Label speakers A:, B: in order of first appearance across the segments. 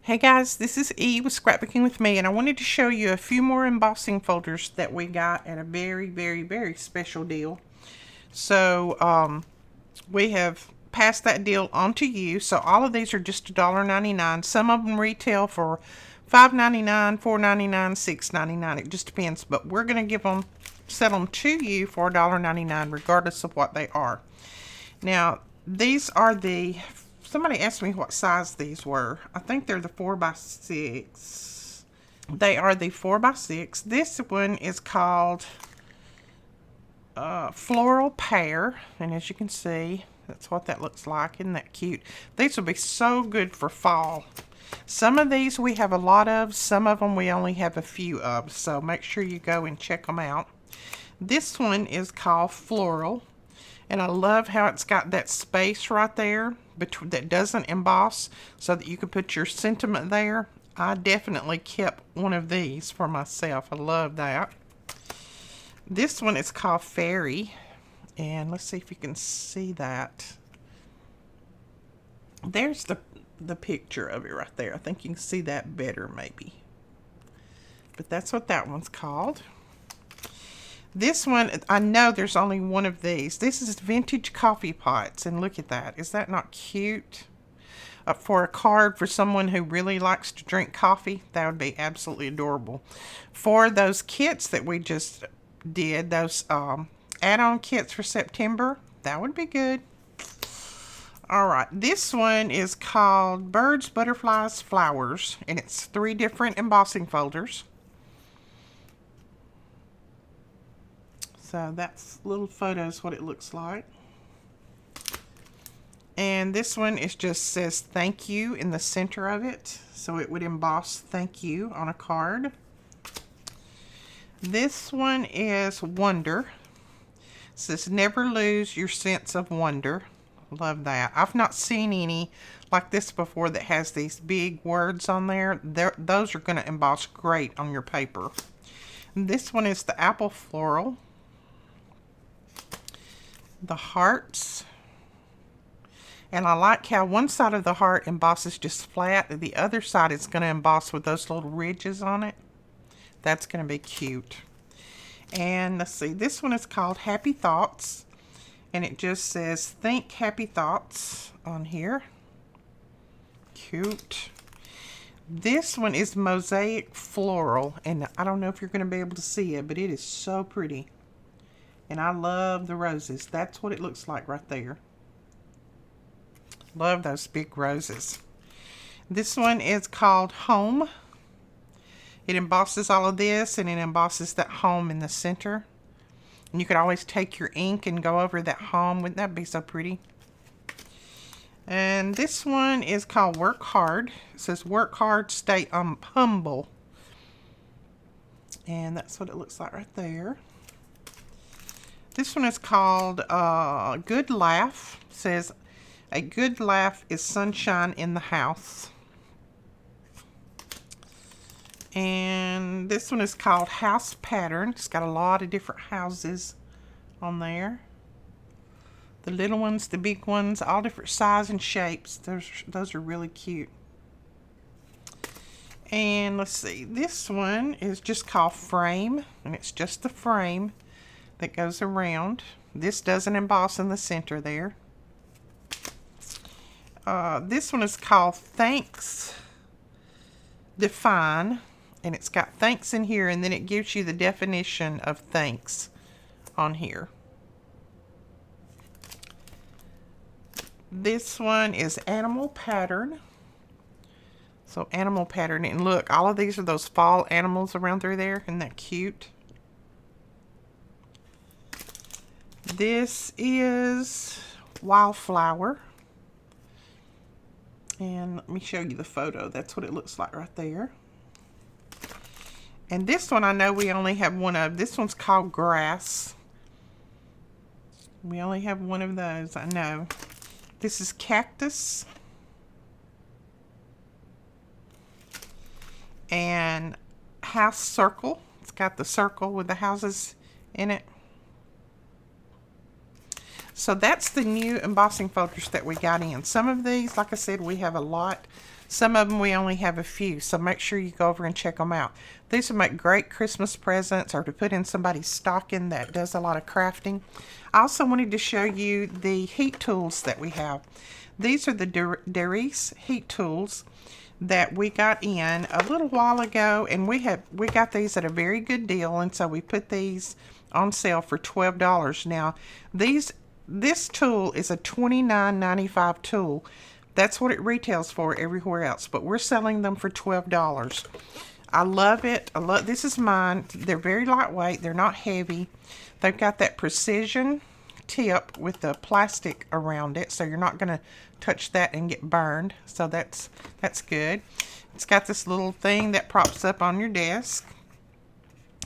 A: Hey guys, this is E with Scrapbooking with Me, and I wanted to show you a few more embossing folders that we got at a very special deal. So we have passed that deal on to you. So all of these are just $1.99. Some of them retail for $5.99, $4.99, $6.99. It just depends, but we're going to sell them to you for $1.99 regardless of what they are. Now, these are somebody asked me what size these were. I think they're the 4x6. They are the 4x6. This one is called Floral Pear, and as you can see, that's what that looks like. Isn't that cute? These will be so good for fall. Some of these we have a lot of, some of them we only have a few of, so make sure you go and check them out. This one is called Floral, and I love how it's got that space right there that doesn't emboss, so that you can put your sentiment there. I definitely kept one of these for myself. I love that. This one is called Fairy, and let's see if you can see that. There's the picture of it right there. I think you can see that better maybe. But that's what that one's called. This one, I know there's only one of these. This is vintage coffee pots, and look at that. Is that not cute? For a card for someone who really likes to drink coffee, that would be absolutely adorable. For those kits that we just did, those add-on kits for September, that would be good. Alright, this one is called Birds, Butterflies, Flowers, and it's 3 different embossing folders. So that's little photos what it looks like. And this one just says thank you in the center of it. So it would emboss thank you on a card. This one is Wonder. It says never lose your sense of wonder. Love that. I've not seen any like this before that has these big words on there. Those are going to emboss great on your paper. This one is the Apple Floral. The hearts, and I like how one side of the heart embosses just flat, and the other side is going to emboss with those little ridges on it. That's going to be cute. And let's see, this one is called Happy Thoughts, and it just says think happy thoughts on here. Cute. This one is Mosaic Floral, and I don't know if you're going to be able to see it, but it is so pretty. And I love the roses. That's what it looks like right there. Love those big roses. This one is called Home. It embosses all of this, and it embosses that home in the center. And you could always take your ink and go over that home. Wouldn't that be so pretty? And this one is called Work Hard. It says work hard, stay humble. And that's what it looks like right there. This one is called Good Laugh. It says, a good laugh is sunshine in the house. And this one is called House Pattern. It's got a lot of different houses on there. The little ones, the big ones, all different size and shapes. Those are really cute. And let's see, this one is just called Frame, and it's just the frame that goes around. This doesn't emboss in the center there. This one is called Thanks Define, and it's got thanks in here, and then it gives you the definition of thanks on here. This one is Animal Pattern. So Animal Pattern, and look, all of these are those fall animals around through there. Isn't that cute? This is Wildflower. And let me show you the photo. That's what it looks like right there. And this one I know we only have one of. This one's called Grass. We only have one of those, I know. This is Cactus. And House Circle. It's got the circle with the houses in it. So that's the new embossing folders that we got in. Some of these, like I said, we have a lot. Some of them we only have a few, so make sure you go over and check them out. These would make great Christmas presents or to put in somebody's stocking that does a lot of crafting. I also wanted to show you the heat tools that we have. These are the Darice heat tools that we got in a little while ago, and we got these at a very good deal, and so we put these on sale for $12. Now this tool is a $29.95 tool. That's what it retails for everywhere else, but we're selling them for $12. I love it. This is mine. They're very lightweight. They're not heavy. They've got that precision tip with the plastic around it, so you're not going to touch that and get burned. So that's good. It's got this little thing that props up on your desk,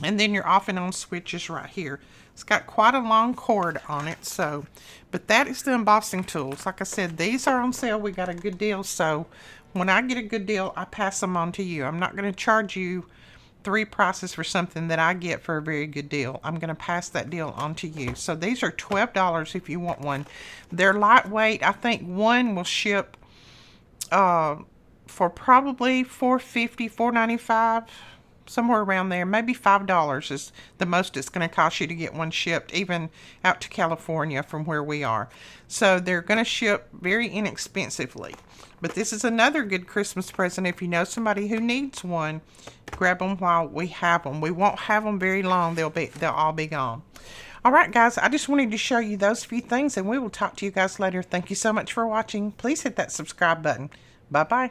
A: and then your off and on switches right here. It's got quite a long cord on it, but that is the embossing tools. Like I said, these are on sale. We got a good deal, so when I get a good deal, I pass them on to you. I'm not going to charge you 3 prices for something that I get for a very good deal. I'm going to pass that deal on to you. So these are $12 if you want one. They're lightweight. I think one will ship for probably $4.50, $4.95. Somewhere around there. Maybe $5 is the most it's going to cost you to get one shipped, even out to California from where we are. So they're going to ship very inexpensively. But this is another good Christmas present. If you know somebody who needs one, grab them while we have them. We won't have them very long. They'll all be gone. All right, guys, I just wanted to show you those few things, and we will talk to you guys later. Thank you so much for watching. Please hit that subscribe button. Bye-bye.